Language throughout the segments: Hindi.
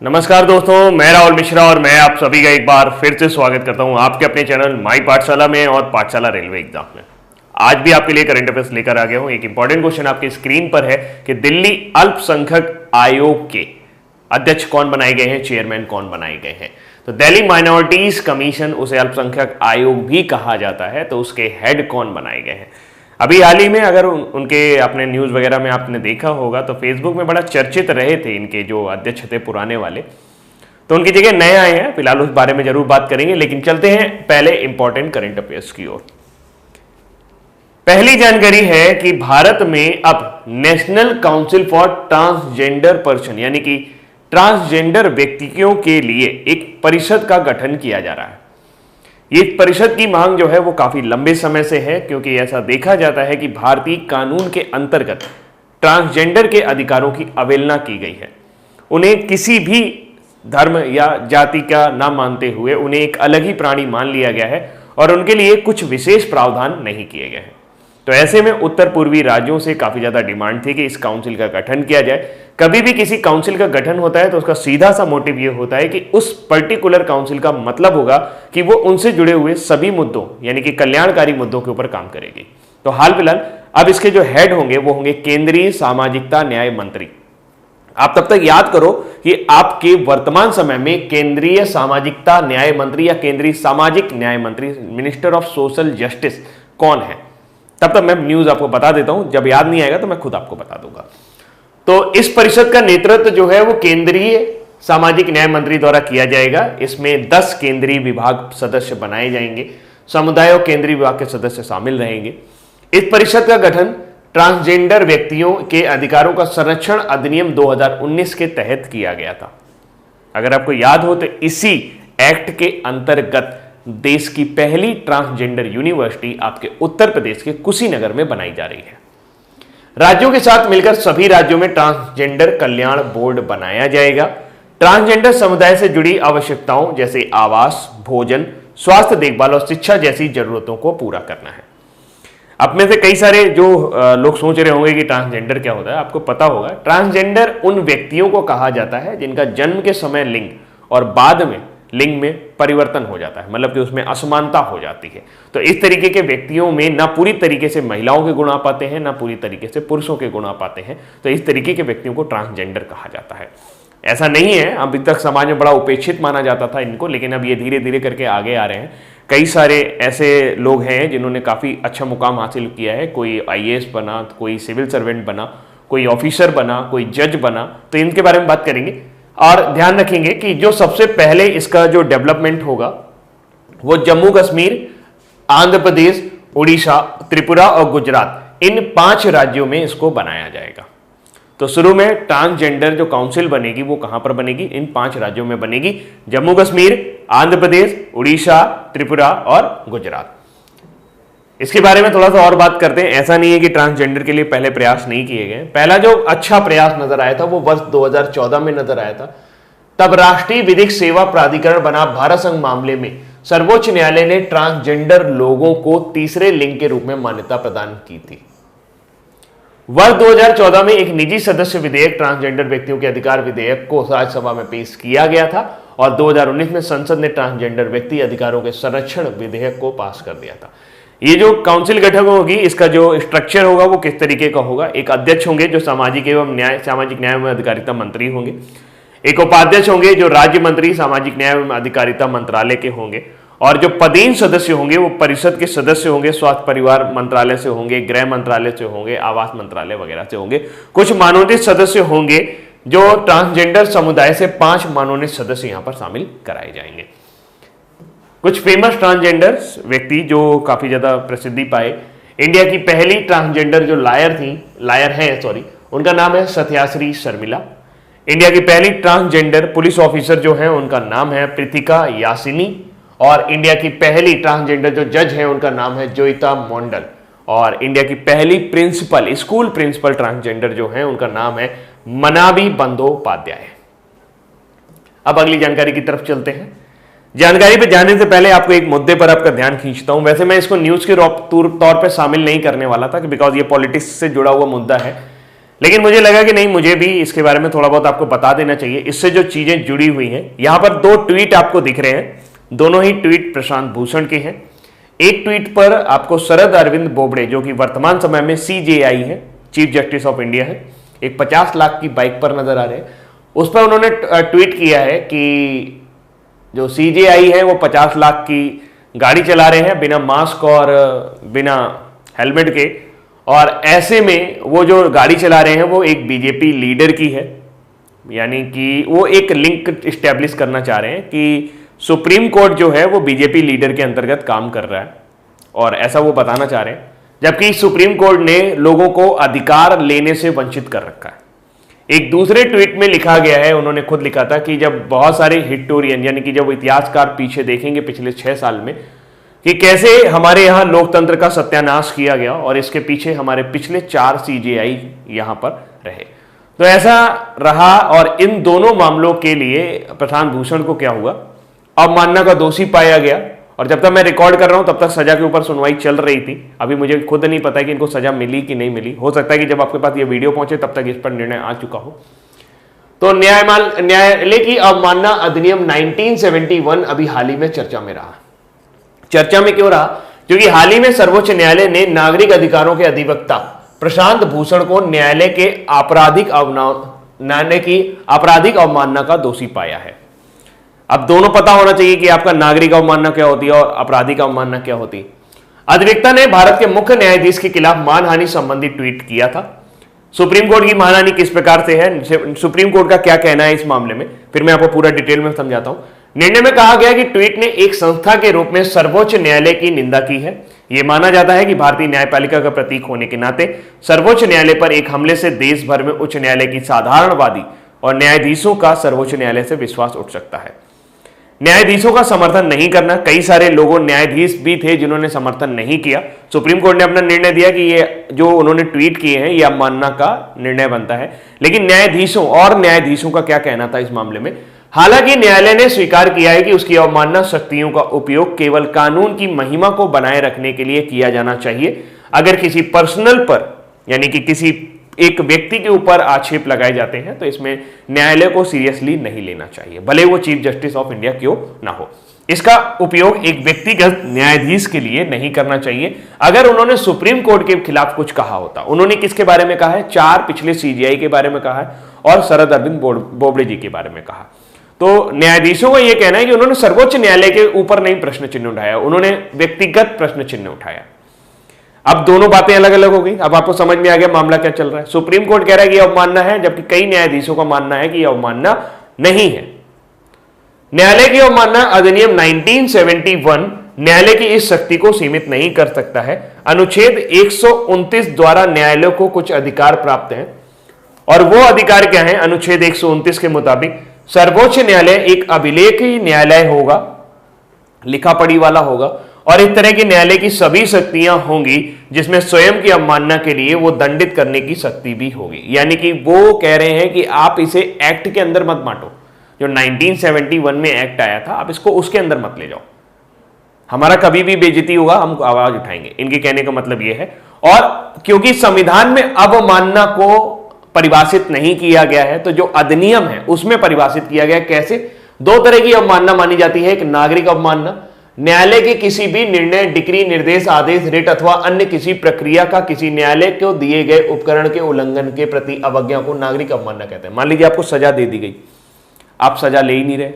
नमस्कार दोस्तों, मैं राहुल मिश्रा और मैं आप सभी का एक बार फिर से स्वागत करता हूं आपके अपने चैनल माई पाठशाला में और पाठशाला रेलवे एग्जाम में। आज भी आपके लिए करंट अफेयर्स लेकर आ गया हूं। एक इंपॉर्टेंट क्वेश्चन आपकी स्क्रीन पर है कि दिल्ली अल्पसंख्यक आयोग के अध्यक्ष कौन बनाए गए हैं, चेयरमैन कौन बनाए गए हैं। तो दिल्ली माइनॉरिटीज कमीशन, उसे अल्पसंख्यक आयोग भी कहा जाता है, तो उसके हेड कौन बनाए गए हैं। अभी हाल ही में अगर उनके आपने न्यूज़ वगैरह में आपने देखा होगा तो फेसबुक में बड़ा चर्चित रहे थे इनके जो अध्यक्ष थे पुराने वाले, तो उनकी जगह नए आए हैं। फिलहाल उस बारे में जरूर बात करेंगे, लेकिन चलते हैं पहले इंपॉर्टेंट करंट अफेयर्स की ओर। पहली जानकारी है कि भारत में अब national council for transgender person यानी कि ट्रांसजेंडर व्यक्तियों के लिए एक परिषद का गठन किया जा रहा है। ये परिषद की मांग जो है वो काफी लंबे समय से है, क्योंकि ऐसा देखा जाता है कि भारतीय कानून के अंतर्गत ट्रांसजेंडर के अधिकारों की अवहेलना की गई है। उन्हें किसी भी धर्म या जाति का ना मानते हुए उन्हें एक अलग ही प्राणी मान लिया गया है और उनके लिए कुछ विशेष प्रावधान नहीं किए गए हैं। तो ऐसे में उत्तर पूर्वी राज्यों से काफी ज्यादा डिमांड थी कि इस काउंसिल का गठन किया जाए। कभी भी किसी काउंसिल का गठन होता है तो उसका सीधा सा मोटिव यह होता है कि उस पर्टिकुलर काउंसिल का मतलब होगा कि वो उनसे जुड़े हुए सभी मुद्दों यानी कि कल्याणकारी मुद्दों के ऊपर काम करेगी। तो हाल फिलहाल अब इसके जो हेड होंगे वो होंगे केंद्रीय सामाजिकता न्याय मंत्री। आप तब तक याद करो कि आपके वर्तमान समय में केंद्रीय सामाजिकता न्याय मंत्री या केंद्रीय सामाजिक न्याय मंत्री, मिनिस्टर ऑफ सोशल जस्टिस कौन है। तब तक मैं न्यूज आपको बता देता हूं, जब याद नहीं आएगा तो मैं खुद आपको बता दूंगा। तो इस परिषद का नेतृत्व जो है वो केंद्रीय सामाजिक न्याय मंत्री द्वारा किया जाएगा। इसमें 10 केंद्रीय विभाग सदस्य बनाए जाएंगे, समुदाय और केंद्रीय विभाग के सदस्य शामिल रहेंगे। इस परिषद का गठन ट्रांसजेंडर व्यक्तियों के अधिकारों का संरक्षण अधिनियम 2019 के तहत किया गया था। अगर आपको याद हो तो इसी एक्ट के अंतर्गत देश की पहली ट्रांसजेंडर यूनिवर्सिटी आपके उत्तर प्रदेश के कुशीनगर में बनाई जा रही है। राज्यों के साथ मिलकर सभी राज्यों में ट्रांसजेंडर कल्याण बोर्ड बनाया जाएगा। ट्रांसजेंडर समुदाय से जुड़ी आवश्यकताओं जैसे आवास, भोजन, स्वास्थ्य देखभाल और शिक्षा जैसी जरूरतों को पूरा करना है। अब में से कई सारे जो लोग सोच रहे होंगे कि ट्रांसजेंडर क्या होता है, आपको पता होगा ट्रांसजेंडर उन व्यक्तियों को कहा जाता है जिनका जन्म के समय लिंग और बाद में लिंग में परिवर्तन हो जाता है, मतलब कि उसमें असमानता हो जाती है। तो इस तरीके के व्यक्तियों में ना पूरी तरीके से महिलाओं के गुण आ पाते हैं, ना पूरी तरीके से पुरुषों के गुण आ पाते हैं। तो इस तरीके के व्यक्तियों को ट्रांसजेंडर कहा जाता है। ऐसा नहीं है, अभी तक समाज में बड़ा उपेक्षित माना जाता था इनको, लेकिन अब ये धीरे धीरे करके आगे आ रहे हैं। कई सारे ऐसे लोग हैं जिन्होंने काफ़ी अच्छा मुकाम हासिल किया है। कोई IAS बना, कोई सिविल सर्वेंट बना, कोई ऑफिसर बना, कोई जज बना। तो इनके बारे में बात करेंगे और ध्यान रखेंगे कि जो सबसे पहले इसका जो डेवलपमेंट होगा वो जम्मू कश्मीर, आंध्र प्रदेश, उड़ीसा, त्रिपुरा और गुजरात, इन 5 राज्यों में इसको बनाया जाएगा। तो शुरू में ट्रांसजेंडर जो काउंसिल बनेगी वो कहां पर बनेगी, इन 5 राज्यों में बनेगी, जम्मू कश्मीर, आंध्र प्रदेश, उड़ीसा, त्रिपुरा और गुजरात। इसके बारे में थोड़ा सा और बात करते हैं। ऐसा नहीं है कि ट्रांसजेंडर के लिए पहले प्रयास नहीं किए गए। पहला जो अच्छा प्रयास नजर आया था वो वर्ष 2014 में नजर आया था। तब राष्ट्रीय विधिक सेवा प्राधिकरण बना भारत संघ मामले में सर्वोच्च न्यायालय ने ट्रांसजेंडर लोगों को तीसरे लिंग के रूप में मान्यता प्रदान की थी। वर्ष 2014 में एक निजी सदस्य विधेयक ट्रांसजेंडर व्यक्तियों के अधिकार विधेयक को राज्यसभा में पेश किया गया था और 2019 में संसद ने ट्रांसजेंडर व्यक्ति अधिकारों के संरक्षण विधेयक को पास कर दिया था। ये जो काउंसिल गठन होगी, इसका जो स्ट्रक्चर होगा वो किस तरीके का होगा। एक अध्यक्ष होंगे जो सामाजिक न्याय एवं अधिकारिता मंत्री होंगे। एक उपाध्यक्ष होंगे जो राज्य मंत्री सामाजिक न्याय एवं अधिकारिता मंत्रालय के होंगे। और जो पदेन सदस्य होंगे वो परिषद के सदस्य होंगे, स्वास्थ्य परिवार मंत्रालय से होंगे, गृह मंत्रालय से होंगे, आवास मंत्रालय वगैरह से होंगे। कुछ मनोनीत सदस्य होंगे जो ट्रांसजेंडर समुदाय से 5 मनोनीत सदस्य यहां पर शामिल कराए जाएंगे। कुछ फेमस ट्रांसजेंडर व्यक्ति जो काफी ज्यादा प्रसिद्धि पाए। इंडिया की पहली ट्रांसजेंडर जो लायर हैं, उनका नाम है सत्याश्री शर्मिला। इंडिया की पहली ट्रांसजेंडर पुलिस ऑफिसर जो है उनका नाम है प्रीतिका यासिनी। और इंडिया की पहली ट्रांसजेंडर जो जज है उनका नाम है जोईता मोंडल। और इंडिया की पहली स्कूल प्रिंसिपल ट्रांसजेंडर जो है उनका नाम है मनाबी बंदोपाध्याय। अब अगली जानकारी की तरफ चलते हैं। जानकारी पे जाने से पहले आपको एक मुद्दे पर आपका ध्यान खींचता हूं। वैसे मैं इसको न्यूज के तौर पे शामिल नहीं करने वाला था, बिकॉज ये पॉलिटिक्स से जुड़ा हुआ मुद्दा है, लेकिन मुझे लगा कि नहीं, मुझे भी इसके बारे में थोड़ा बहुत आपको बता देना चाहिए, इससे जो चीजें जुड़ी हुई हैं। यहां पर दो ट्वीट आपको दिख रहे हैं, दोनों ही ट्वीट प्रशांत भूषण के हैं। एक ट्वीट पर आपको शरद अरविंद बोबड़े, जो कि वर्तमान समय में CJI है, चीफ जस्टिस ऑफ इंडिया है, एक 50 लाख की बाइक पर नजर आ रहे हैं। उस पर उन्होंने ट्वीट किया है कि जो CJI है वो 50 लाख की गाड़ी चला रहे हैं बिना मास्क और बिना हेलमेट के, और ऐसे में वो जो गाड़ी चला रहे हैं वो एक बीजेपी लीडर की है। यानी कि वो एक लिंक इस्टेब्लिश करना चाह रहे हैं कि सुप्रीम कोर्ट जो है वो बीजेपी लीडर के अंतर्गत काम कर रहा है, और ऐसा वो बताना चाह रहे हैं, जबकि सुप्रीम कोर्ट ने लोगों को अधिकार लेने से वंचित कर रखा है। एक दूसरे ट्वीट में लिखा गया है, उन्होंने खुद लिखा था कि जब बहुत सारे हिस्टोरियन यानी कि जब इतिहासकार पीछे देखेंगे पिछले 6 साल में कि कैसे हमारे यहाँ लोकतंत्र का सत्यानाश किया गया, और इसके पीछे हमारे पिछले 4 CJI यहाँ पर रहे, तो ऐसा रहा। और इन दोनों मामलों के लिए प्रशांत भूषण को क्या हुआ, अवमानना का दोषी पाया गया। और जब तक मैं रिकॉर्ड कर रहा हूं तब तक सजा के ऊपर सुनवाई चल रही थी। अभी मुझे खुद नहीं पता है कि इनको सजा मिली कि नहीं मिली, हो सकता है कि जब आपके पास ये वीडियो पहुंचे तब तक इस पर निर्णय आ चुका हो। तो न्यायालय की अवमानना अधिनियम 1971 अभी हाल ही में चर्चा में रहा। चर्चा में क्यों रहा? क्योंकि हाल ही में सर्वोच्च न्यायालय ने नागरिक अधिकारों के अधिवक्ता प्रशांत भूषण को न्यायालय की आपराधिक अवमानना का दोषी पाया है। अब दोनों पता होना चाहिए कि आपका नागरिक अवमानना क्या होती है और आपराधिक अवमानना क्या होती है। अधिवक्ता ने भारत के मुख्य न्यायाधीश के खिलाफ मानहानि संबंधी ट्वीट किया था। सुप्रीम कोर्ट की मानहानि किस प्रकार से है, सुप्रीम कोर्ट का क्या कहना है इस मामले में, फिर मैं आपको पूरा डिटेल में समझाता हूं। निर्णय में कहा गया कि ट्वीट ने एक संस्था के रूप में सर्वोच्च न्यायालय की निंदा की है। यह माना जाता है कि भारतीय न्यायपालिका का प्रतीक होने के नाते सर्वोच्च न्यायालय पर एक हमले से देश भर में उच्च न्यायालय की साधारणवादी और न्यायाधीशों का सर्वोच्च न्यायालय से विश्वास उठ सकता है। न्यायाधीशों का समर्थन नहीं करना, कई सारे लोगों, न्यायाधीश भी थे जिन्होंने समर्थन नहीं किया। सुप्रीम कोर्ट ने अपना निर्णय दिया कि ये जो उन्होंने ट्वीट किए हैं ये अवमानना का निर्णय बनता है। लेकिन न्यायाधीशों का क्या कहना था इस मामले में? हालांकि न्यायालय ने स्वीकार किया है कि उसकी अवमानना शक्तियों का उपयोग केवल कानून की महिमा को बनाए रखने के लिए किया जाना चाहिए। अगर किसी पर्सनल पर यानी कि किसी एक व्यक्ति के ऊपर आक्षेप लगाए जाते हैं तो इसमें न्यायालय को सीरियसली नहीं लेना चाहिए, भले वो चीफ जस्टिस ऑफ इंडिया क्यों ना हो। इसका उपयोग एक व्यक्तिगत न्यायाधीश के लिए नहीं करना चाहिए। अगर उन्होंने सुप्रीम कोर्ट के खिलाफ कुछ कहा होता, उन्होंने किसके बारे में कहा है? 4 पिछले CJI के बारे में कहा है और शरद अरविंद बोबड़े जी के बारे में कहा। तो न्यायाधीशों का यह कहना है कि उन्होंने सर्वोच्च न्यायालय के ऊपर नहीं प्रश्न चिन्ह उठाया, उन्होंने व्यक्तिगत प्रश्न चिन्ह उठाया। अब दोनों बातें अलग अलग हो गई। अब आपको समझ में आ गया मामला क्या चल रहा है। सुप्रीम कोर्ट कह रहा है कि अवमानना है, जबकि कई न्यायाधीशों का मानना है कि अवमानना नहीं है। न्यायालय की अवमानना अधिनियम 1971 न्यायालय की इस शक्ति को सीमित नहीं कर सकता है। अनुच्छेद 129 द्वारा न्यायालय को कुछ अधिकार प्राप्त हैं, और वो अधिकार क्या है? अनुच्छेद 129 के मुताबिक सर्वोच्च न्यायालय एक अभिलेखी न्यायालय होगा, लिखा पढ़ी वाला होगा, और इस तरह के न्यायालय की सभी शक्तियां होंगी जिसमें स्वयं की अवमानना के लिए वो दंडित करने की शक्ति भी होगी। यानी कि वो कह रहे हैं कि आप इसे एक्ट के अंदर मत बांटो, जो 1971 में एक्ट आया था आप इसको उसके अंदर मत ले जाओ, हमारा कभी भी बेइज्जती होगा हम आवाज उठाएंगे। इनके कहने का मतलब यह है। और क्योंकि संविधान में अवमानना को परिभाषित नहीं किया गया है, तो जो अधिनियम है उसमें परिभाषित किया गया। कैसे? 2 तरह की अवमानना मानी जाती है। एक नागरिक अवमानना, न्यायालय के किसी भी निर्णय, डिक्री, निर्देश, आदेश, रिट अथवा अन्य किसी प्रक्रिया का किसी न्यायालय को दिए गए उपकरण के उल्लंघन के प्रति अवज्ञा को नागरिक अवमानना कहते हैं। मान लीजिए आपको सजा दे दी गई, आप सजा ले ही नहीं रहे,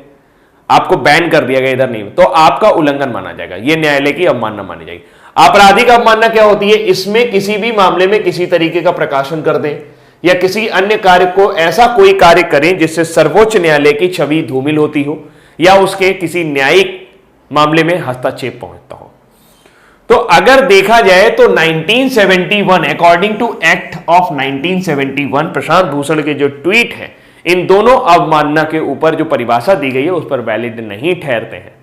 आपको बैन कर दिया गया, इधर नहीं, तो आपका उल्लंघन माना जाएगा, यह न्यायालय की अवमानना मानी जाएगी। आपराधिक अवमानना क्या होती है? इसमें किसी भी मामले में किसी तरीके का प्रकाशन कर दें या किसी अन्य कार्य को, ऐसा कोई कार्य करें जिससे सर्वोच्च न्यायालय की छवि धूमिल होती हो या उसके किसी न्यायिक मामले में हस्तक्षेप पहुंचता हो। तो अगर देखा जाए तो 1971 according to act of 1971 Prashant Bhushan के जो ट्वीट है, इन दोनों अवमानना के ऊपर जो परिभाषा दी गई है उस पर वैलिड नहीं ठहरते हैं।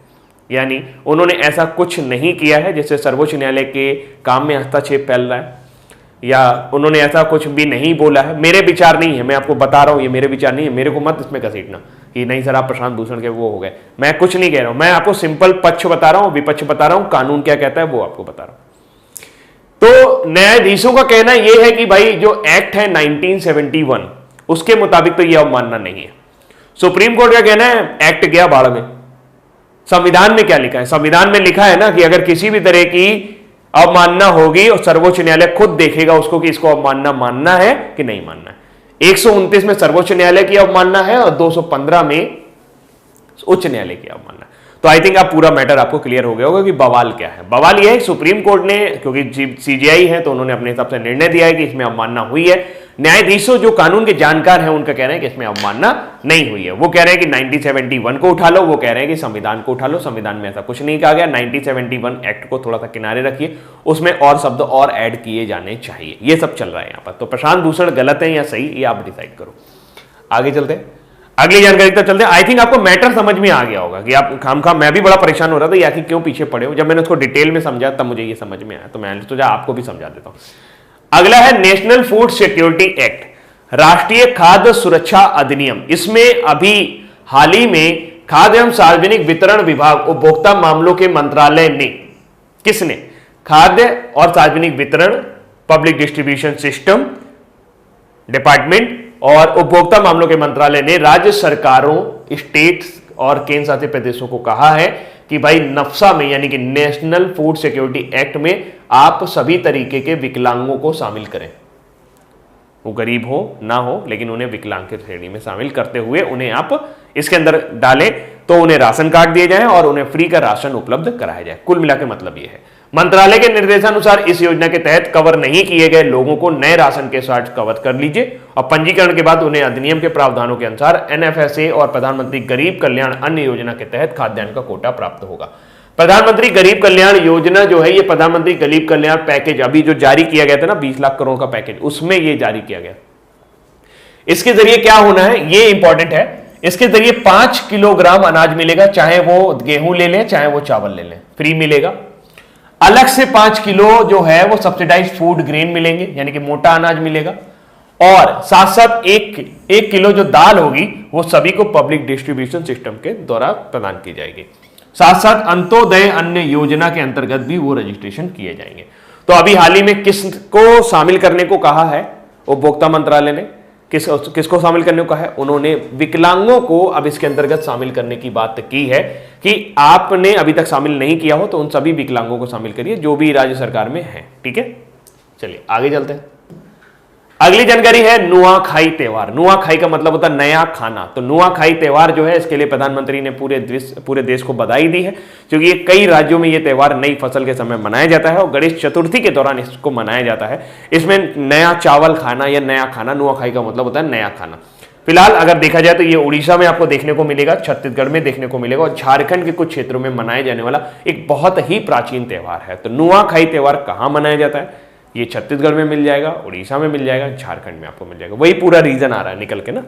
यानी उन्होंने ऐसा कुछ नहीं किया है जिससे सर्वोच्च न्यायालय के काम में हस्तक्षेप फैल रहा है, या उन्होंने ऐसा कुछ भी नहीं बोला है। मेरे विचार नहीं है, मैं आपको बता रहा हूं, ये मेरे विचार नहीं है, मेरे को मत इसमें घसीटना कि नहीं सर आप प्रशांत भूषण के वो हो गए। मैं कुछ नहीं कह रहा हूं, मैं आपको सिंपल पक्ष बता रहा हूं, विपक्ष बता रहा हूं, कानून क्या कहता है वो आपको बता रहा हूं। तो न्यायाधीशों का कहना यह है कि भाई जो एक्ट है 1971 उसके मुताबिक तो यह अवमानना नहीं है। सुप्रीम कोर्ट का कहना है एक्ट गया बाढ़ में। संविधान में क्या लिखा है? संविधान में लिखा है ना कि अगर किसी भी तरह की अवमानना होगी और सर्वोच्च न्यायालय खुद देखेगा उसको कि इसको अवमानना मानना है कि नहीं मानना है। 129 में सर्वोच्च न्यायालय की अवमानना है और 215 में उच्च न्यायालय की अवमानना। तो आई थिंक आप पूरा मैटर आपको क्लियर हो गया होगा कि बवाल क्या है। बवाल यह है सुप्रीम कोर्ट ने, क्योंकि सीजीआई है तो उन्होंने अपने हिसाब से निर्णय दिया है कि इसमें अवमानना हुई है। न्यायाधीशों जो कानून के जानकार हैं उनका कह रहे हैं कि इसमें अवमानना नहीं हुई है। वो कह रहे हैं कि 1971 को उठा लो, वो कह रहे हैं कि संविधान को उठा लो। संविधान में ऐसा कुछ नहीं कहा गया। 1971 एक्ट को थोड़ा सा किनारे रखिए, उसमें और शब्द और ऐड किए जाने चाहिए। ये सब चल रहा है यहां पर। तो प्रशांत भूषण गलत है या सही, ये आप डिसाइड करो। आगे चलते हैं, अगली जानकारी तक चलते हैं। आई थिंक आपको मैटर समझ में आ गया होगा कि आप खामखा, मैं भी बड़ा परेशान हो रहा था या कि क्यों पीछे पड़े हो। जब मैंने उसको डिटेल में समझा तब मुझे ये समझ में आया, तो मैंने सोचा आपको भी समझा देता हूं। अगला है नेशनल फूड सिक्योरिटी एक्ट, राष्ट्रीय खाद्य सुरक्षा अधिनियम। इसमें अभी हाल ही में खाद्य एवं सार्वजनिक वितरण विभाग, उपभोक्ता मामलों के मंत्रालय ने, किसने? खाद्य और सार्वजनिक वितरण, पब्लिक डिस्ट्रीब्यूशन सिस्टम डिपार्टमेंट और उपभोक्ता मामलों के मंत्रालय ने राज्य सरकारों, स्टेट्स और केंद्र शासित प्रदेशों को कहा है कि भाई नफ्सा में, यानी कि नेशनल फूड सिक्योरिटी एक्ट में आप सभी तरीके के विकलांगों को शामिल करें। वो गरीब हो ना हो, लेकिन उन्हें विकलांग की श्रेणी में शामिल करते हुए उन्हें आप इसके अंदर डालें तो उन्हें राशन कार्ड दिए जाएं और उन्हें फ्री का राशन उपलब्ध कराया जाए। कुल मिलाकर मतलब यह है, मंत्रालय के निर्देशानुसार इस योजना के तहत कवर नहीं किए गए लोगों को नए राशन के साथ कवर कर लीजिए और पंजीकरण के बाद उन्हें अधिनियम के प्रावधानों के अनुसार एनएफएसए और प्रधानमंत्री गरीब कल्याण अन्न योजना के तहत खाद्यान्न का कोटा प्राप्त होगा। प्रधानमंत्री गरीब कल्याण योजना जो है, ये प्रधानमंत्री गरीब कल्याण पैकेज अभी जो जारी किया गया था ना 20 लाख करोड़ का पैकेज, उसमें ये जारी किया गया। इसके जरिए क्या होना है, ये इंपॉर्टेंट है। इसके जरिए 5 किलोग्राम अनाज मिलेगा, चाहे वो गेहूं ले लें चाहे वो चावल ले लें, फ्री मिलेगा। अलग से 5 किलो जो है वो सब्सिडाइज फूड ग्रेन मिलेंगे, यानी कि मोटा अनाज मिलेगा। और साथ साथ एक किलो जो दाल होगी वो सभी को पब्लिक डिस्ट्रीब्यूशन सिस्टम के द्वारा प्रदान की जाएगी। साथ साथ अंत्योदय अन्न योजना के अंतर्गत भी वो रजिस्ट्रेशन किए जाएंगे। तो अभी हाल ही में किसको शामिल करने को कहा है उपभोक्ता मंत्रालय ने? किसको शामिल करने को कहा है? उन्होंने विकलांगों को अब इसके अंतर्गत शामिल करने की बात की है कि आपने अभी तक शामिल नहीं किया हो तो उन सभी विकलांगों को शामिल करिए जो भी राज्य सरकार में है। ठीक है, चलिए आगे चलते हैं। अगली जानकारी है नुआखाई त्योहार। नुआखाई का मतलब होता है नया खाना। तो नुआखाई त्योहार जो है इसके लिए प्रधानमंत्री ने पूरे देश को बधाई दी है, क्योंकि ये कई राज्यों में ये त्योहार नई फसल के समय मनाया जाता है और गणेश चतुर्थी के दौरान इसको मनाया जाता है। इसमें नया चावल खाना या नया खाना, नुआखाई का मतलब होता है नया खाना। फिलहाल अगर देखा जाए तो ये उड़ीसा में आपको देखने को मिलेगा, छत्तीसगढ़ में देखने को मिलेगा और झारखंड के कुछ क्षेत्रों में मनाया जाने वाला एक बहुत ही प्राचीन त्योहार है। तो नुआखाई त्योहार कहां मनाया जाता है? ये छत्तीसगढ़ में मिल जाएगा, उड़ीसा में मिल जाएगा, झारखंड में आपको मिल जाएगा। वही पूरा रीजन आ रहा है निकल के ना।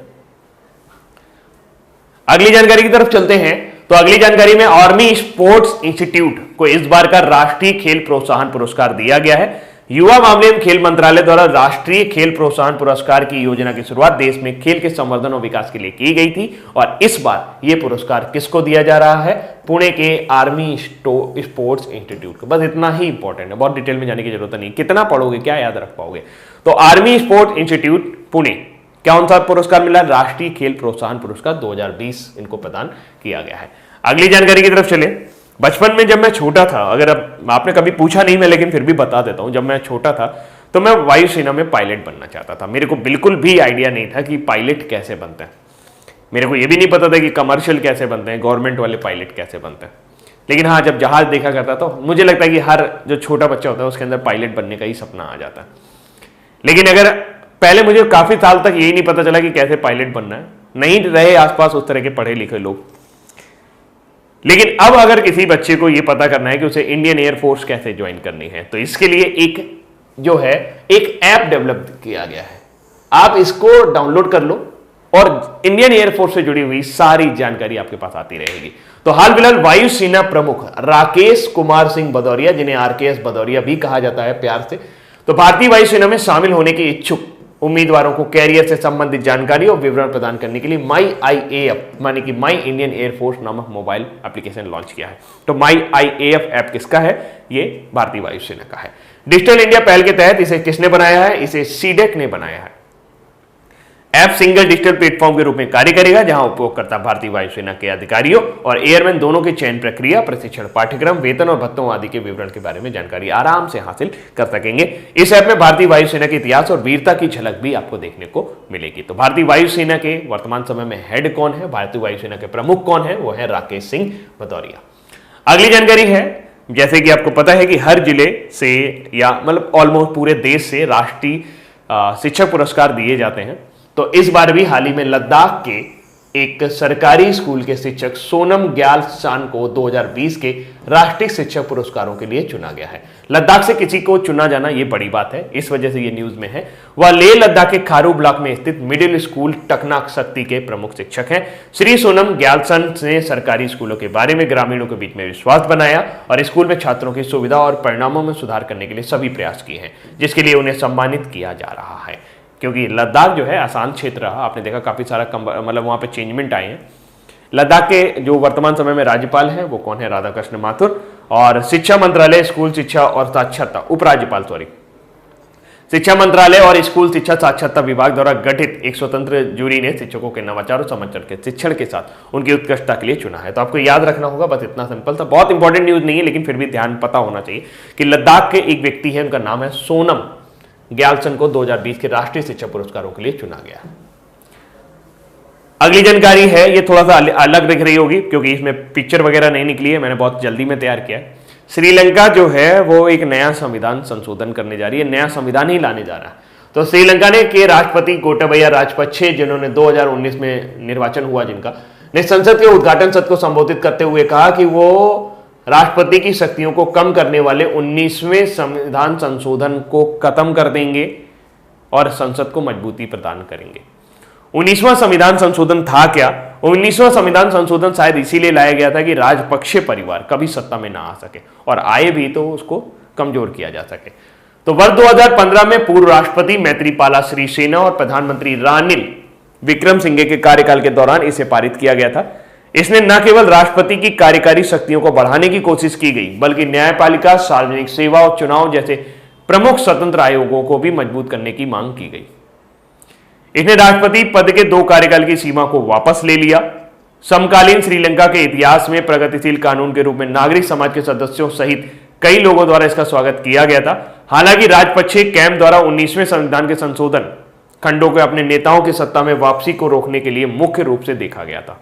अगली जानकारी की तरफ चलते हैं। तो अगली जानकारी में आर्मी स्पोर्ट्स इंस्टीट्यूट को इस बार का राष्ट्रीय खेल प्रोत्साहन पुरस्कार दिया गया है। युवा मामले एवं खेल मंत्रालय द्वारा राष्ट्रीय खेल प्रोत्साहन पुरस्कार की योजना की शुरुआत देश में खेल के संवर्धन और विकास के लिए की गई थी और इस बार यह पुरस्कार किसको दिया जा रहा है? पुणे के आर्मी स्पोर्ट्स इंस्टीट्यूट को। बस इतना ही इंपॉर्टेंट है, बहुत डिटेल में जाने की जरूरत नहीं। कितना पढ़ोगे क्या याद रख पाओगे? तो आर्मी स्पोर्ट्स इंस्टीट्यूट पुणे, कौन सा पुरस्कार मिला? राष्ट्रीय खेल प्रोत्साहन पुरस्कार 2020 इनको प्रदान किया गया है। अगली जानकारी की तरफ चले। बचपन में जब मैं छोटा था, अगर अब आपने कभी पूछा नहीं मैं लेकिन फिर भी बता देता हूं, जब मैं छोटा था तो मैं वायुसेना में पायलट बनना चाहता था। मेरे को बिल्कुल भी आइडिया नहीं था कि पायलट कैसे बनते हैं। मेरे को यह भी नहीं पता था कि कमर्शियल कैसे बनते हैं, गवर्नमेंट वाले पायलट कैसे बनते हैं। लेकिन हाँ, जब जहाज देखा करता तो मुझे लगता है कि हर जो छोटा बच्चा होता है उसके अंदर पायलट बनने का ही सपना आ जाता है। लेकिन अगर पहले मुझे काफी साल तक यही नहीं पता चला कि कैसे पायलट बनना है, नहीं रहे आसपास उस तरह के पढ़े लिखे लोग। लेकिन अब अगर किसी बच्चे को यह पता करना है कि उसे इंडियन एयरफोर्स कैसे ज्वाइन करनी है तो इसके लिए एक जो है एक ऐप डेवलप किया गया है। आप इसको डाउनलोड कर लो और इंडियन एयरफोर्स से जुड़ी हुई सारी जानकारी आपके पास आती रहेगी। तो हाल फिलहाल वायुसेना प्रमुख राकेश कुमार सिंह भदौरिया, जिन्हें आरकेएस भदौरिया भी कहा जाता है प्यार से, तो भारतीय वायुसेना में शामिल होने के इच्छुक उम्मीदवारों को कैरियर से संबंधित जानकारी और विवरण प्रदान करने के लिए माई IAF माने कि माई इंडियन एयरफोर्स नामक मोबाइल एप्लीकेशन लॉन्च किया है। तो माई IAF ऐप किसका है? ये भारतीय वायुसेना का है। डिजिटल इंडिया पहल के तहत इसे किसने बनाया है? इसे सीडेक ने बनाया है। ऐप सिंगल डिजिटल प्लेटफॉर्म के रूप में कार्य करेगा, जहां उपयोगकर्ता भारतीय वायुसेना के अधिकारियों और एयरमैन दोनों के चयन प्रक्रिया, प्रशिक्षण पाठ्यक्रम, वेतन और भत्तों आदि के विवरण के बारे में जानकारी आराम से हासिल कर सकेंगे। इस ऐप में भारतीय वायुसेना के इतिहास और वीरता की झलक भी आपको देखने को मिलेगी। तो भारतीय वायुसेना के वर्तमान समय में हेड कौन है, भारतीय वायुसेना के प्रमुख कौन है? वो है राकेश सिंह भदौरिया। अगली जानकारी है, जैसे कि आपको पता है कि हर जिले से या मतलब ऑलमोस्ट पूरे देश से राष्ट्रीय शिक्षक पुरस्कार दिए जाते हैं। तो इस बार भी हाल ही में लद्दाख के एक सरकारी स्कूल के शिक्षक सोनम ग्यालसन को 2020 के राष्ट्रीय शिक्षक पुरस्कारों के लिए चुना गया है। लद्दाख से किसी को चुना जाना यह बड़ी बात है, इस वजह से यह न्यूज में है। वह लेह लद्दाख के खारू ब्लॉक में स्थित मिडिल स्कूल टकनाक शक्ति के प्रमुख शिक्षक हैं। श्री सोनम ग्यालसन ने सरकारी स्कूलों के बारे में ग्रामीणों के बीच में विश्वास बनाया और स्कूल में छात्रों की सुविधा और परिणामों में सुधार करने के लिए सभी प्रयास किए हैं, जिसके लिए उन्हें सम्मानित किया जा रहा है। क्योंकि लद्दाख जो है आसान क्षेत्र रहा, आपने देखा काफी सारा मतलब वहां पे चेंजमेंट आए हैं। लद्दाख के जो वर्तमान समय में राज्यपाल हैं वो कौन है? राधाकृष्ण माथुर। और शिक्षा मंत्रालय, स्कूल शिक्षा और साक्षरता उपराज्यपाल शिक्षा मंत्रालय और स्कूल शिक्षा साक्षरता विभाग द्वारा गठित एक स्वतंत्र जूरी ने शिक्षकों के नवाचार और समाचार के शिक्षण के साथ उनकी उत्कृष्टता के लिए चुना है। तो आपको याद रखना होगा, बस इतना सिंपल था, बहुत इंपॉर्टेंट न्यूज नहीं है, लेकिन फिर भी ध्यान पता होना चाहिए कि लद्दाख के एक व्यक्ति है, उनका नाम है सोनम ग्यालसन को 2020 के राष्ट्रीय शिक्षा पुरस्कारों के लिए चुना गया। अगली जानकारी है, ये थोड़ा सा अलग दिख रही होगी क्योंकि इसमें पिक्चर वगैरह नहीं निकली है, मैंने बहुत जल्दी में तैयार किया है। श्रीलंका जो है वो एक नया संविधान संशोधन करने जा रही है, नया संविधान ही लाने जा रहा है। तो श्रीलंका ने के राष्ट्रपति गोटाबाया राजपक्षे, जिन्होंने 2019 में निर्वाचन हुआ जिनका, ने संसद के उद्घाटन सत्र को संबोधित करते हुए कहा कि वो राष्ट्रपति की शक्तियों को कम करने वाले 19वें संविधान संशोधन को खत्म कर देंगे और संसद को मजबूती प्रदान करेंगे। 19वां संविधान संशोधन था क्या? 19वां संविधान संशोधन शायद इसीलिए लाया गया था कि राजपक्षे परिवार कभी सत्ता में ना आ सके और आए भी तो उसको कमजोर किया जा सके। तो वर्ष 2015 में पूर्व राष्ट्रपति मैत्रीपाला सिरिसेना और प्रधानमंत्री रानिल विक्रमसिंघे के कार्यकाल के दौरान इसे पारित किया गया था। इसने न केवल राष्ट्रपति की कार्यकारी शक्तियों को बढ़ाने की कोशिश की गई, बल्कि न्यायपालिका, सार्वजनिक सेवा और चुनाव जैसे प्रमुख स्वतंत्र आयोगों को भी मजबूत करने की मांग की गई। इसने राष्ट्रपति पद के 2 कार्यकाल की सीमा को वापस ले लिया। समकालीन श्रीलंका के इतिहास में प्रगतिशील कानून के रूप में नागरिक समाज के सदस्यों सहित कई लोगों द्वारा इसका स्वागत किया गया था। हालांकि राजपक्षे कैंप द्वारा 19वें संविधान के संशोधन खंडों के अपने नेताओं की सत्ता में वापसी को रोकने के लिए मुख्य रूप से देखा गया था।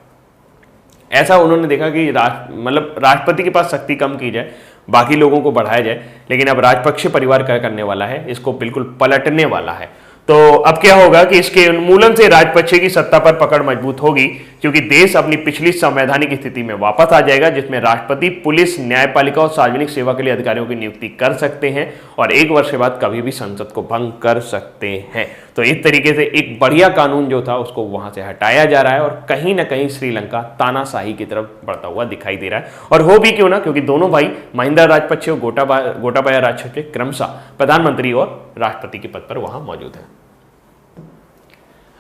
ऐसा उन्होंने देखा कि राष्ट्रपति के पास शक्ति कम की जाए, बाकी लोगों को बढ़ाया जाए, लेकिन अब राजपक्षे परिवार क्या करने वाला है? इसको बिल्कुल पलटने वाला है। तो अब क्या होगा कि इसके उन्मूलन से राजपक्षे की सत्ता पर पकड़ मजबूत होगी, क्योंकि देश अपनी पिछली संवैधानिक स्थिति में वापस आ जाएगा, जिसमें राष्ट्रपति पुलिस, न्यायपालिका और सार्वजनिक सेवा के लिए अधिकारियों की नियुक्ति कर सकते हैं और 1 वर्ष के बाद कभी भी संसद को भंग कर सकते हैं। तो इस तरीके से एक बढ़िया कानून जो था उसको वहां से हटाया जा रहा है और कहीं ना कहीं श्रीलंका तानाशाही की तरफ बढ़ता हुआ दिखाई दे रहा है। और हो भी क्यों ना, क्योंकि दोनों भाई महिंदा राजपक्षे और गोटाबाया राजपक्षे क्रमशः प्रधानमंत्री और राष्ट्रपति के पद पर वहां मौजूद है।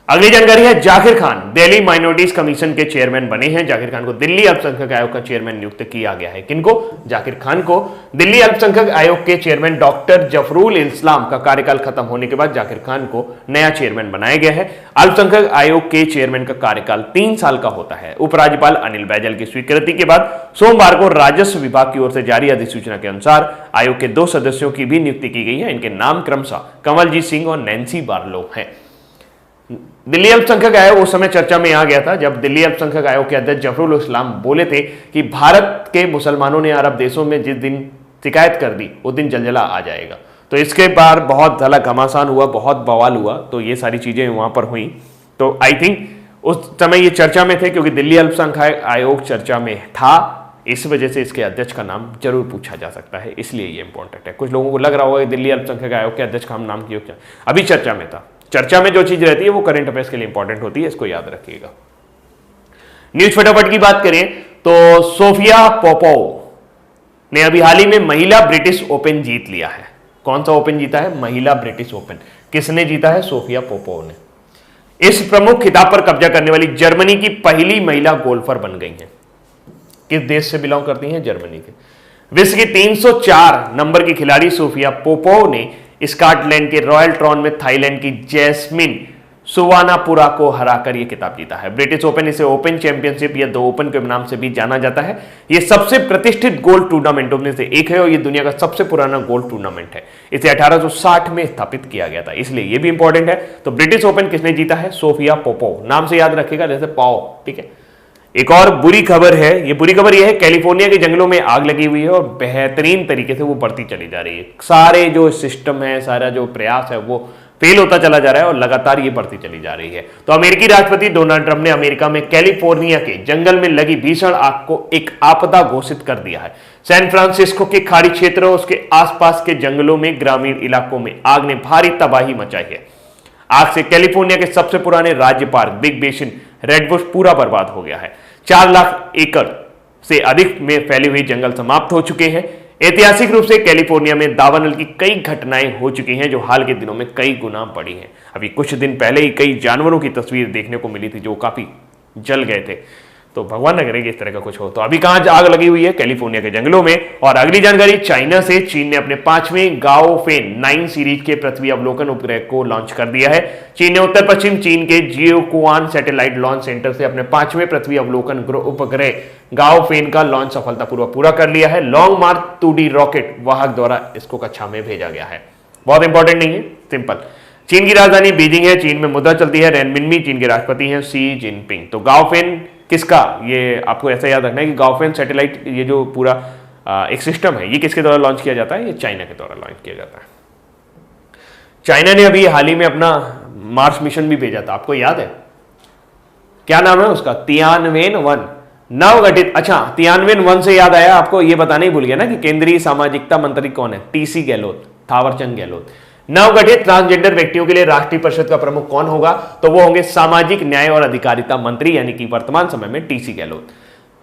अगली जानकारी है, जाकिर खान दिल्ली माइनॉरिटीज कमीशन के चेयरमैन बने हैं। जाकिर खान को दिल्ली अल्पसंख्यक आयोग का चेयरमैन नियुक्त किया गया है। किनको? जाकिर खान को दिल्ली अल्पसंख्यक आयोग के चेयरमैन डॉक्टर जफरुल इस्लाम का कार्यकाल खत्म होने के बाद जाकिर खान को नया चेयरमैन बनाया गया है। अल्पसंख्यक आयोग के चेयरमैन का कार्यकाल 3 साल का होता है। उपराज्यपाल अनिल बैजल की स्वीकृति के बाद सोमवार को राजस्व विभाग की ओर से जारी अधिसूचना के अनुसार आयोग के 2 सदस्यों की भी नियुक्ति की गई है। इनके नाम क्रमशः कमलजीत सिंह और नैन्सी बार्लो हैं। दिल्ली अल्पसंख्यक आयोग उस समय चर्चा में आ गया था जब दिल्ली अल्पसंख्यक आयोग के अध्यक्ष जफरुल इस्लाम बोले थे कि भारत के मुसलमानों ने अरब देशों में जिस दिन शिकायत कर दी उस दिन जलजला आ जाएगा। तो इसके बाद बहुत ज़्यादा घमासान हुआ, बहुत बवाल हुआ, तो ये सारी चीजें वहां पर हुई। तो आई थिंक उस समय ये चर्चा में थे, क्योंकि दिल्ली अल्पसंख्यक आयोग चर्चा में था, इस वजह से इसके अध्यक्ष का नाम जरूर पूछा जा सकता है, इसलिए ये इंपॉर्टेंट है। कुछ लोगों को लग रहा होगा कि दिल्ली अल्पसंख्यक आयोग के अध्यक्ष का हम नाम क्यों, अभी चर्चा में था। चर्चा में जो चीज रहती है वो करंट अफेयर्स के लिए इंपॉर्टेंट होती है, इसको याद रखिएगा। न्यूज फटाफट की बात करें तो सोफिया पोपोव ने अभी हाल ही में महिला ब्रिटिश ओपन जीत लिया है। कौन सा ओपन जीता है? महिला ब्रिटिश ओपन। किसने जीता है? सोफिया पोपोव ने। इस प्रमुख खिताब पर कब्जा करने वाली जर्मनी की पहली महिला गोल्फर बन गई हैं। किस देश से बिलोंग करती हैं? जर्मनी के। विश्व की 304 नंबर की खिलाड़ी सोफिया पोपोव ने स्कॉटलैंड के रॉयल ट्रॉन में थाईलैंड की जैस्मिन सुवानापुरा को हराकर यह खिताब जीता है। ब्रिटिश ओपन, इसे ओपन चैंपियनशिप या द ओपन के नाम से भी जाना जाता है। यह सबसे प्रतिष्ठित गोल्फ टूर्नामेंटों में से एक है और यह दुनिया का सबसे पुराना गोल्फ टूर्नामेंट है। इसे 1860 में स्थापित किया गया था, इसलिए यह भी इंपॉर्टेंट है। तो ब्रिटिश ओपन किसने जीता है? Sophia Popov. नाम से याद रखेगा, जैसे पाओ, ठीक है। एक और बुरी खबर है, ये बुरी खबर यह है कैलिफोर्निया के जंगलों में आग लगी हुई है और बेहतरीन तरीके से वो बढ़ती चली जा रही है। सारे जो सिस्टम है, सारा जो प्रयास है वो फेल होता चला जा रहा है और लगातार ये बढ़ती चली जा रही है। तो अमेरिकी राष्ट्रपति डोनाल्ड ट्रंप ने अमेरिका में कैलिफोर्निया के जंगल में लगी भीषण आग को एक आपदा घोषित कर दिया है। सैन फ्रांसिस्को के खाड़ी क्षेत्र और उसके आसपास के जंगलों में ग्रामीण इलाकों में आग ने भारी तबाही मचाई है। आग से कैलिफोर्निया के सबसे पुराने राज्य पार्क बिग बेसिन रेडवुड पूरा बर्बाद हो गया है। 4 लाख एकड़ से अधिक में फैले हुए जंगल समाप्त हो चुके हैं। ऐतिहासिक रूप से कैलिफोर्निया में दावानल की कई घटनाएं हो चुकी हैं जो हाल के दिनों में कई गुना बढ़ी हैं। अभी कुछ दिन पहले ही कई जानवरों की तस्वीर देखने को मिली थी जो काफी जल गए थे। तो भगवान न करे कि इस तरह का कुछ हो। तो अभी कहां आग लगी हुई है? कैलिफोर्निया के जंगलों में। और अगली जानकारी चाइना से। चीन ने अपने 5वें गाओफेन 9 सीरीज के पृथ्वी अवलोकन उपग्रह को लॉन्च कर दिया है। चीन ने उत्तर पश्चिम चीन के जियोकुआन सैटेलाइट लॉन्च सेंटर से अपने 5वें पृथ्वी अवलोकन उपग्रह गाओफेन का लॉन्च सफलतापूर्वक पूरा कर लिया है। लॉन्ग मार्च 2D रॉकेट वाहक द्वारा इसको कक्षा में भेजा गया है। बहुत इंपॉर्टेंट नहीं है, सिंपल। चीन की राजधानी बीजिंग है। चीन में मुद्रा चलती है रेनमिनमी। चीन के राष्ट्रपति हैं शी जिनपिंग। तो गाओफेन किसका? ये आपको ऐसा याद रखना है कि गाओफेन सैटेलाइट, ये जो पूरा एक सिस्टम है, ये किसके द्वारा लॉन्च किया जाता है? ये चाइना के द्वारा लॉन्च किया जाता है। चाइना ने अभी हाल ही में अपना मार्स मिशन भी भेजा था, आपको याद है? क्या नाम है उसका? तियानवेन-1 नवगठित। अच्छा, तियानवेन-1 से याद आया, आपको ये बताना ही भूल गया ना कि केंद्रीय सामाजिकता मंत्री कौन है? टीसी गहलोत, थावरचंद गहलोत। नवगठित ट्रांसजेंडर व्यक्तियों के लिए राष्ट्रीय परिषद का प्रमुख कौन होगा? तो वो होंगे सामाजिक न्याय और अधिकारिता मंत्री, यानी कि वर्तमान समय में टीसी गहलोत।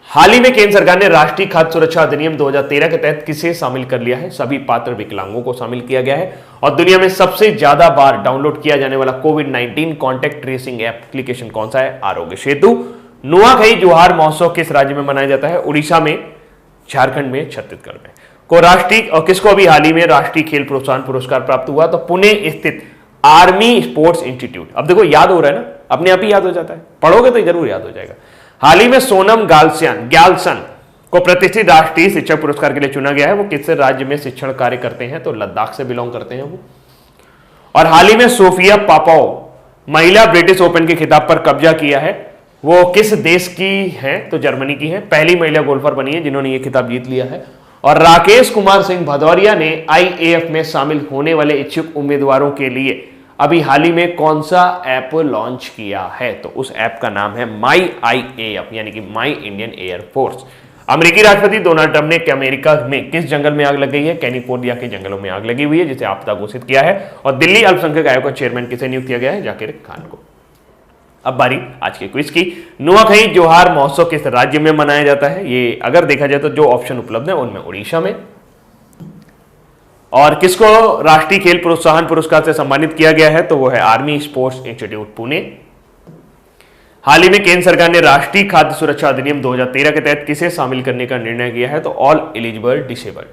हाल ही में केंद्र सरकार ने राष्ट्रीय खाद्य सुरक्षा अधिनियम 2013 के तहत किसे शामिल कर लिया है? सभी पात्र विकलांगों को शामिल किया गया है। और दुनिया में सबसे ज्यादा बार डाउनलोड किया जाने वाला कोविड-19 कॉन्टैक्ट ट्रेसिंग एप्लीकेशन कौन सा है? आरोग्य सेतु। नुआखाई जोहार महोत्सव किस राज्य में मनाया जाता है? उड़ीसा में, झारखंड में, छत्तीसगढ़ में। को राष्ट्रीय और किसको अभी हाल ही में राष्ट्रीय खेल प्रोत्साहन पुरस्कार प्राप्त हुआ? तो पुणे स्थित आर्मी स्पोर्ट्स इंस्टीट्यूट। अब देखो याद हो रहा है ना, अपने आप ही याद हो जाता है, पढ़ोगे तो जरूर याद हो जाएगा। हाल ही में सोनम ग्यालसन को प्रतिष्ठित राष्ट्रीय शिक्षक पुरस्कार के लिए चुना गया है। वो किस राज्य में शिक्षण कार्य करते हैं? तो लद्दाख से बिलोंग करते हैं वो। और हाल ही में सोफिया पोपोव महिला ब्रिटिश ओपन के खिताब पर कब्जा किया है। वो किस देश की है? तो जर्मनी की है। पहली महिला गोल्फर बनी है जिन्होंने ये खिताब जीत लिया है। और राकेश कुमार सिंह भदौरिया ने आईएएफ में शामिल होने वाले इच्छुक उम्मीदवारों के लिए अभी हाल ही में कौन सा ऐप लॉन्च किया है? तो उस ऐप का नाम है माई आईएएफ, यानी कि माई इंडियन एयरफोर्स। अमेरिकी राष्ट्रपति डोनाल्ड ट्रंप ने अमेरिका में किस जंगल में आग लग गई है? कैलिफोर्निया के जंगलों में आग लगी हुई है जिसे आपदा घोषित किया है। और दिल्ली अल्पसंख्यक आयोग का चेयरमैन किसे नियुक्त किया गया है? जाकिर खान को। अब बारी आज के क्विज की। नुआखाई जोहार महोत्सव किस राज्य में मनाया जाता है? ये अगर देखा जाए तो जो ऑप्शन उपलब्ध है उनमें उड़ीसा में। और किसको राष्ट्रीय खेल प्रोत्साहन पुरस्कार से सम्मानित किया गया है? तो वो है आर्मी स्पोर्ट्स इंस्टीट्यूट पुणे। हाल ही में केंद्र सरकार ने राष्ट्रीय खाद्य सुरक्षा अधिनियम 2013 के तहत किसे शामिल करने का निर्णय किया है? तो ऑल एलिजिबल डिसेबल्ड,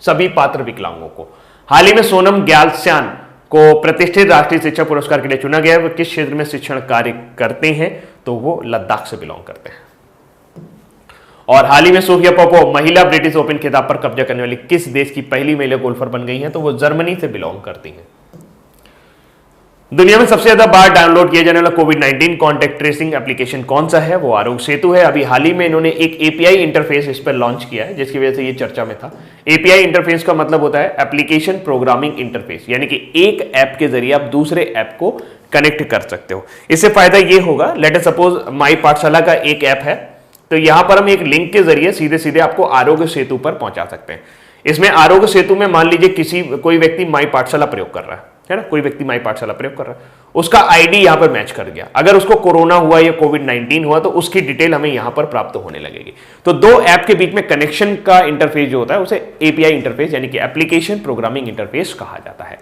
सभी पात्र विकलांगों को। हाल ही में सोनम ग्यालसन को प्रतिष्ठित राष्ट्रीय शिक्षा पुरस्कार के लिए चुना गया है। वो किस क्षेत्र में शिक्षण कार्य करते हैं? तो वो लद्दाख से बिलोंग करते हैं। और हाल ही में सोफिया पोपोव महिला ब्रिटिश ओपन खिताब पर कब्जा करने वाली किस देश की पहली महिला गोल्फर बन गई हैं? तो वो जर्मनी से बिलोंग करती हैं। दुनिया में सबसे ज्यादा बार डाउनलोड किया जाने वाला कोविड-19 कॉन्टैक्ट ट्रेसिंग एप्लीकेशन कौन सा है? वो आरोग्य सेतु है। अभी हाल ही में इन्होंने एक एपीआई इंटरफेस इस पर लॉन्च किया है जिसकी वजह से ये चर्चा में था। एपीआई इंटरफेस का मतलब होता है एप्लीकेशन प्रोग्रामिंग इंटरफेस, यानी कि एक ऐप के जरिए आप दूसरे ऐप को कनेक्ट कर सकते हो। इससे फायदा ये होगा, लेट अस सपोज माई पाठशाला का एक ऐप है, तो यहां पर हम एक लिंक के जरिए सीधे सीधे आपको आरोग्य सेतु पर पहुंचा सकते हैं। इसमें आरोग्य सेतु में मान लीजिए कोई व्यक्ति माई पाठशाला प्रयोग कर रहा है ना, कोई व्यक्ति माई पाठशाला प्रयोग कर रहा है, उसका आईडी यहां पर मैच कर गया। अगर उसको कोरोना हुआ या कोविड-19 हुआ तो उसकी डिटेल हमें यहां पर प्राप्त होने लगेगी। तो दो ऐप के बीच में कनेक्शन का इंटरफेस जो होता है उसे एपीआई इंटरफेस यानी कि एप्लीकेशन प्रोग्रामिंग इंटरफेस कहा जाता है।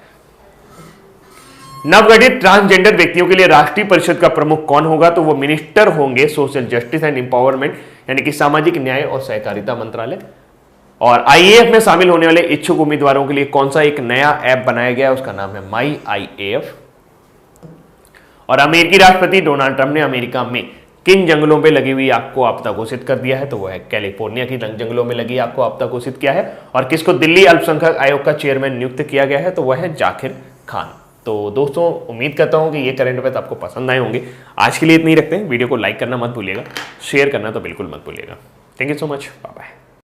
नवगठित ट्रांसजेंडर व्यक्तियों के लिए राष्ट्रीय परिषद का प्रमुख कौन होगा? तो वो मिनिस्टर होंगे सोशल जस्टिस एंड एम्पावरमेंट, यानी कि सामाजिक न्याय और सहकारिता मंत्रालय। और आईएएफ में शामिल होने वाले इच्छुक उम्मीदवारों के लिए कौन सा एक नया ऐप बनाया गया है? उसका नाम है माई आईएएफ। और अमेरिकी राष्ट्रपति डोनाल्ड ट्रंप ने अमेरिका में किन जंगलों में लगी हुई आग को आपदा घोषित कर दिया है? तो वह है कैलिफोर्निया की जंगलों में लगी आग को आपदा घोषित किया है। और किसको दिल्ली अल्पसंख्यक आयोग का चेयरमैन नियुक्त किया गया है? तो वह है जाकिर खान। तो दोस्तों, उम्मीद करता हूं कि ये करंट अफेयर्स आपको पसंद आए होंगे। आज के लिए इतना ही रखते हैं। वीडियो को लाइक करना मत भूलिएगा, शेयर करना तो बिल्कुल मत भूलिएगा। Thank you so much, bye bye.